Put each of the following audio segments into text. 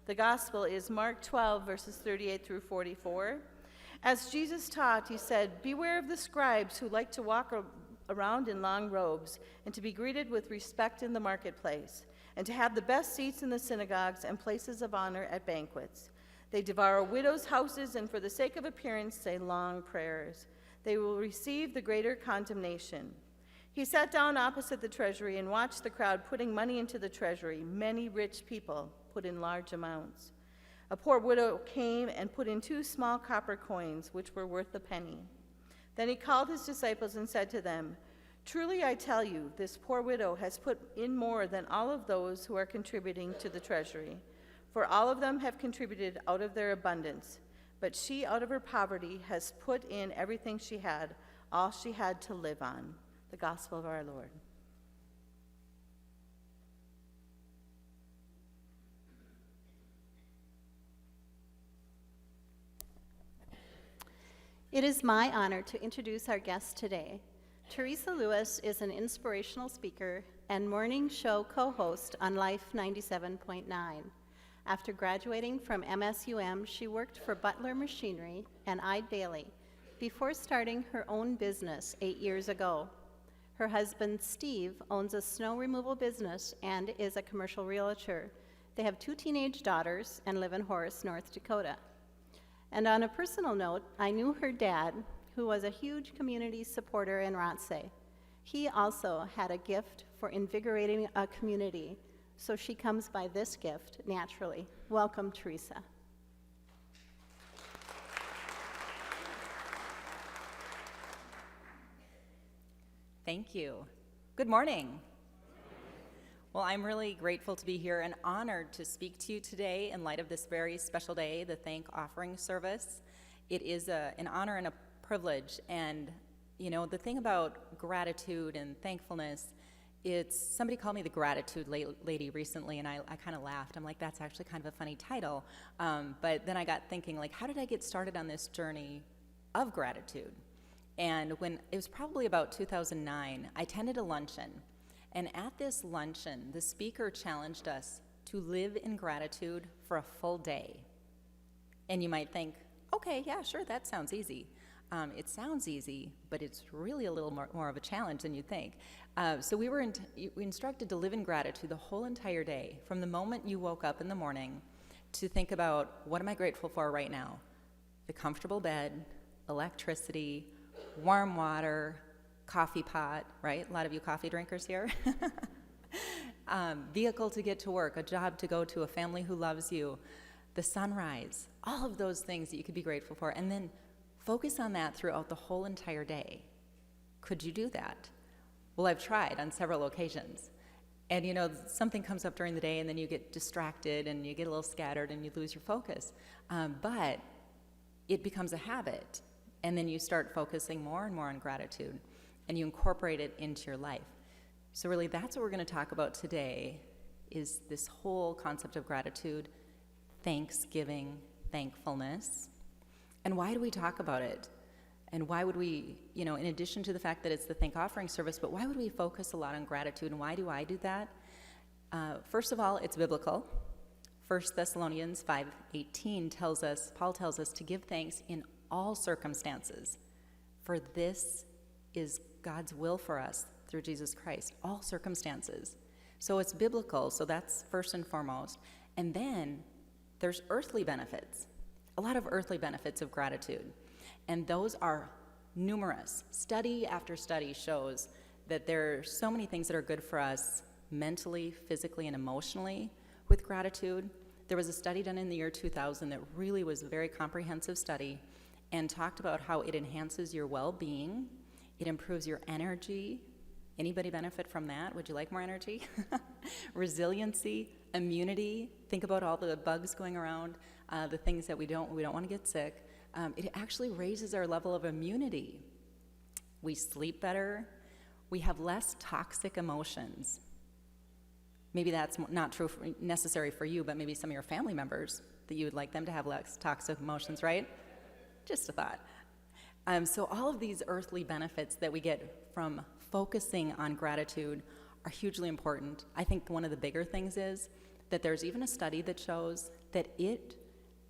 The gospel is Mark 12, verses 38 through 44. As Jesus taught, he said, "Beware of the scribes who like to walk around in long robes and to be greeted with respect in the marketplace, and to have the best seats in the synagogues and places of honor at banquets. They devour widows' houses and for the sake of appearance say long prayers. They will receive the greater condemnation." He sat down opposite the treasury and watched the crowd putting money into the treasury. Many rich people put in large amounts. A poor widow came and put in 2 small copper coins, which were worth a penny. Then he called his disciples and said to them, "Truly I tell you, this poor widow has put in more than all of those who are contributing to the treasury. For all of them have contributed out of their abundance, but she out of her poverty has put in everything she had, all she had to live on." The gospel of our Lord. It is my honor to introduce our guest today. Teresa Lewis is an inspirational speaker and morning show co-host on Life 97.9. After graduating from MSUM, she worked for Butler Machinery and iDaily before starting her own business 8 years ago. Her husband, Steve, owns a snow removal business and is a commercial realtor. They have 2 teenage daughters and live in Horace, North Dakota. And on a personal note, I knew her dad, who was a huge community supporter in Rotsay. He also had a gift for invigorating a community, so she comes by this gift naturally. Welcome, Teresa. Thank you. Good morning. Well, I'm really grateful to be here and honored to speak to you today in light of this very special day, the Thank Offering Service. It is an honor and a privilege, and you know, the thing about gratitude and thankfulness, somebody called me the gratitude lady recently, and I kind of laughed. I'm like, that's actually kind of a funny title, but then I got thinking, like, how did I get started on this journey of gratitude? And when it was probably about 2009, I attended a luncheon. And at this luncheon, the speaker challenged us to live in gratitude for a full day. And you might think, okay, yeah, sure, that sounds easy. It sounds easy, but it's really a little more of a challenge than you think. So we were instructed to live in gratitude the whole entire day, from the moment you woke up in the morning to think about, what am I grateful for right now? The comfortable bed, electricity, warm water, coffee pot, right? A lot of you coffee drinkers here. Vehicle to get to work, a job to go to, a family who loves you, the sunrise, all of those things that you could be grateful for, and then focus on that throughout the whole entire day. Could you do that? Well, I've tried on several occasions. And you know, something comes up during the day and then you get distracted and you get a little scattered and you lose your focus. But it becomes a habit, and then you start focusing more and more on gratitude, and you incorporate it into your life. So really, that's what we're going to talk about today, is this whole concept of gratitude, thanksgiving, thankfulness. And why do we talk about it? And why would we, you know, in addition to the fact that it's the Thank Offering service, but why would we focus a lot on gratitude, and why do I do that? First of all, it's biblical. 1 Thessalonians 5:18 tells us, Paul tells us to give thanks in all circumstances, for this is God's will for us through Jesus Christ, all circumstances. So it's biblical, so that's first and foremost. And then there's earthly benefits, a lot of earthly benefits of gratitude. And those are numerous. Study after study shows that there are so many things that are good for us mentally, physically, and emotionally with gratitude. There was a study done in the year 2000 that really was a very comprehensive study and talked about how it enhances your well-being. It improves your energy. Anybody benefit from that? Would you like more energy? Resiliency, immunity. Think about all the bugs going around, the things that we don't want to get sick. It actually raises our level of immunity. We sleep better. We have less toxic emotions. Maybe that's not true necessary for you, but maybe some of your family members, that you would like them to have less toxic emotions, right? Just a thought. So all of these earthly benefits that we get from focusing on gratitude are hugely important. I think one of the bigger things is that there's even a study that shows that it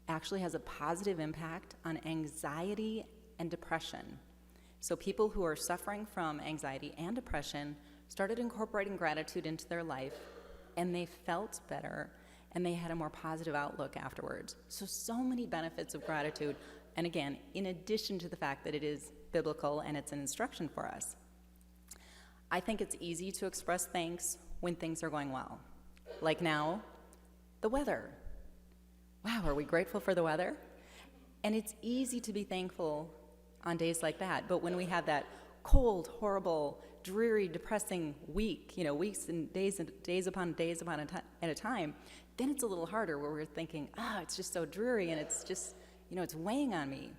actually has a positive impact on anxiety and depression. So people who are suffering from anxiety and depression started incorporating gratitude into their life, and they felt better, and they had a more positive outlook afterwards. So many benefits of gratitude, and again, in addition to the fact that it is biblical and it's an instruction for us. I think it's easy to express thanks when things are going well. Like now, the weather. Wow, are we grateful for the weather? And it's easy to be thankful on days like that, but when we have that cold, horrible, dreary, depressing week, weeks and days at a time, then it's a little harder where we're thinking, it's just so dreary and it's just, it's weighing on me.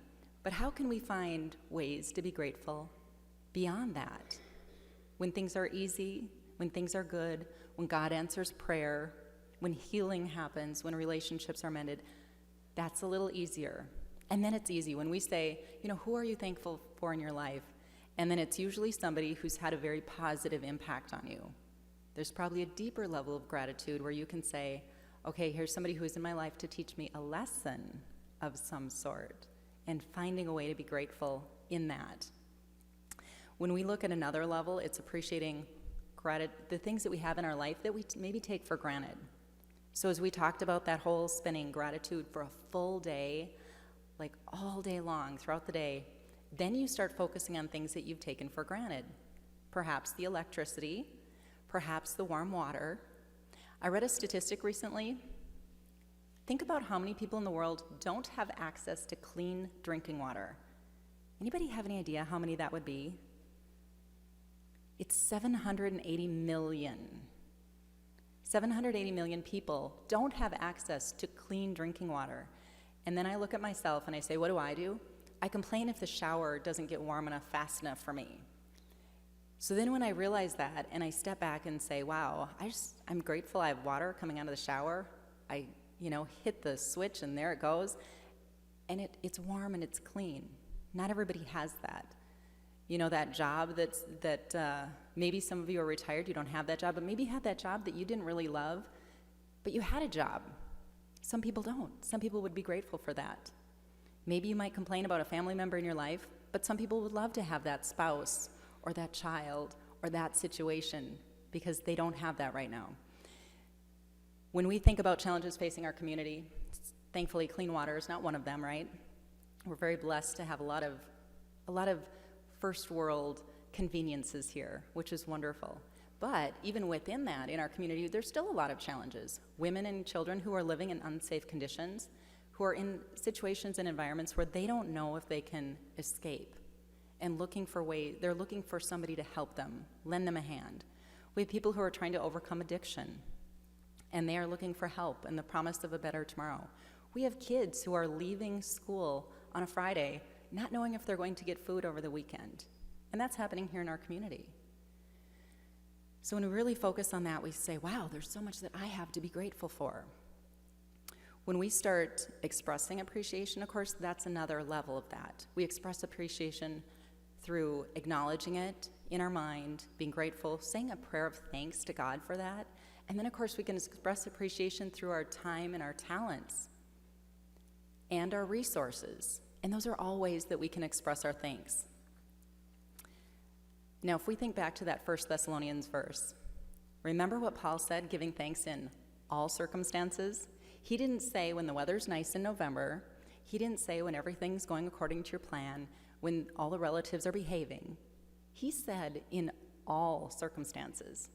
But how can we find ways to be grateful beyond that? When things are easy, when things are good, when God answers prayer, when healing happens, when relationships are mended, that's a little easier. And then it's easy when we say, who are you thankful for in your life? And then it's usually somebody who's had a very positive impact on you. There's probably a deeper level of gratitude where you can say, okay, here's somebody who's in my life to teach me a lesson of some sort, and finding a way to be grateful in that. When we look at another level, it's appreciating the things that we have in our life that we maybe take for granted. So as we talked about that whole spending gratitude for a full day, like all day long throughout the day, then you start focusing on things that you've taken for granted. Perhaps the electricity, perhaps the warm water. I read a statistic recently. Think about how many people in the world don't have access to clean drinking water. Anybody have any idea how many that would be? It's 780 million. 780 million people don't have access to clean drinking water. And then I look at myself and I say, what do? I complain if the shower doesn't get warm enough fast enough for me. So then when I realize that and I step back and say, wow, I'm grateful I have water coming out of the shower. I hit the switch and there it goes. And it's warm and it's clean. Not everybody has that. That job that maybe some of you are retired, you don't have that job, but maybe you had that job that you didn't really love, but you had a job. Some people don't. Some people would be grateful for that. Maybe you might complain about a family member in your life, but some people would love to have that spouse or that child or that situation because they don't have that right now. When we think about challenges facing our community, thankfully clean water is not one of them, right? We're very blessed to have a lot of first world conveniences here, which is wonderful. But even within that, in our community, there's still a lot of challenges. Women and children who are living in unsafe conditions, who are in situations and environments where they don't know if they can escape, and they're looking for somebody to help them, lend them a hand. We have people who are trying to overcome addiction, and they are looking for help and the promise of a better tomorrow. We have kids who are leaving school on a Friday, not knowing if they're going to get food over the weekend. And that's happening here in our community. So when we really focus on that, we say, wow, there's so much that I have to be grateful for. When we start expressing appreciation, of course, that's another level of that. We express appreciation through acknowledging it in our mind, being grateful, saying a prayer of thanks to God for that. And then, of course, we can express appreciation through our time and our talents and our resources. And those are all ways that we can express our thanks. Now, if we think back to that 1 Thessalonians verse, remember what Paul said, giving thanks in all circumstances? He didn't say when the weather's nice in November. He didn't say when everything's going according to your plan, when all the relatives are behaving. He said in all circumstances.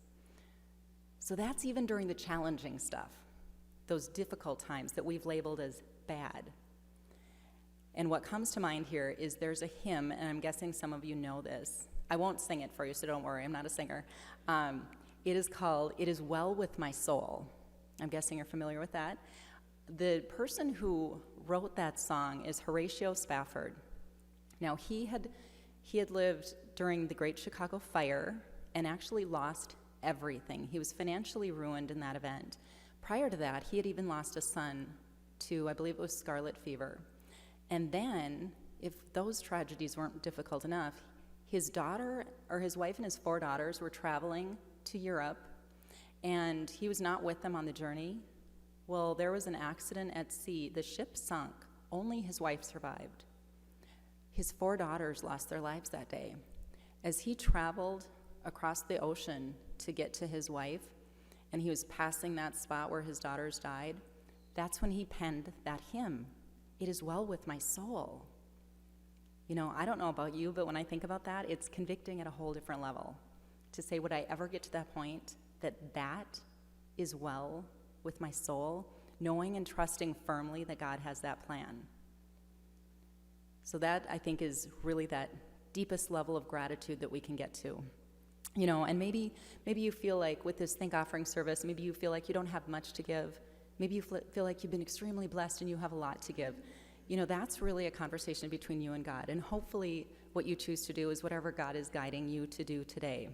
So that's even during the challenging stuff, those difficult times that we've labeled as bad. And what comes to mind here is there's a hymn, and I'm guessing some of you know this. I won't sing it for you, so don't worry, I'm not a singer. It is called, "It Is Well With My Soul." I'm guessing you're familiar with that. The person who wrote that song is Horatio Spafford. Now, he had lived during the Great Chicago Fire and actually lost everything. He was financially ruined in that event. Prior to that, he had even lost a son to, I believe it was scarlet fever. And then, if those tragedies weren't difficult enough, his wife and his 4 daughters were traveling to Europe, and he was not with them on the journey Well, there was an accident at sea. The ship sunk. Only his wife survived. His 4 daughters lost their lives that day. As he traveled across the ocean to get to his wife, and he was passing that spot where his daughters died, that's when he penned that hymn, "It is well with my soul." You know, I don't know about you, but when I think about that, it's convicting at a whole different level. To say, would I ever get to that point that is well with my soul, knowing and trusting firmly that God has that plan. So that, I think, is really that deepest level of gratitude that we can get to. You know, and maybe you feel like with this thank offering service, maybe you feel like you don't have much to give. Maybe you feel like you've been extremely blessed and you have a lot to give. You know, that's really a conversation between you and God. And hopefully what you choose to do is whatever God is guiding you to do today.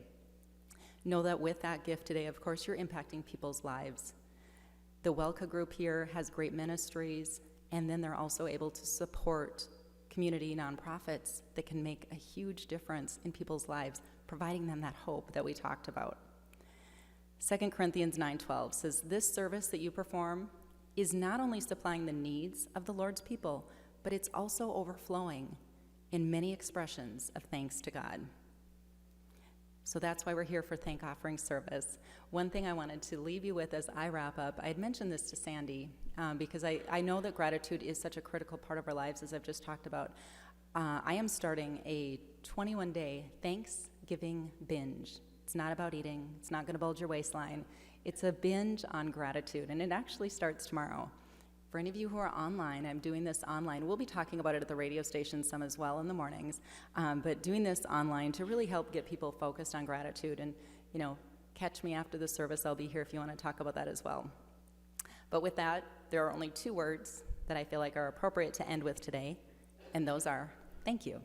Know that with that gift today, of course, you're impacting people's lives. The Welka group here has great ministries, and then they're also able to support community nonprofits that can make a huge difference in people's lives, providing them that hope that we talked about. 2 Corinthians 9:12 says, "This service that you perform is not only supplying the needs of the Lord's people, but it's also overflowing in many expressions of thanks to God." So that's why we're here for thank offering service. One thing I wanted to leave you with as I wrap up, I had mentioned this to Sandy, because I know that gratitude is such a critical part of our lives, as I've just talked about. I am starting a 21-day Thanksgiving binge. It's not about eating. It's not going to bulge your waistline. It's a binge on gratitude, and it actually starts tomorrow. For any of you who are online, I'm doing this online. We'll be talking about it at the radio station some as well in the mornings, but doing this online to really help get people focused on gratitude. And, you know, catch me after the service. I'll be here if you want to talk about that as well. But with that, there are only 2 words that I feel like are appropriate to end with today, and those are thank you.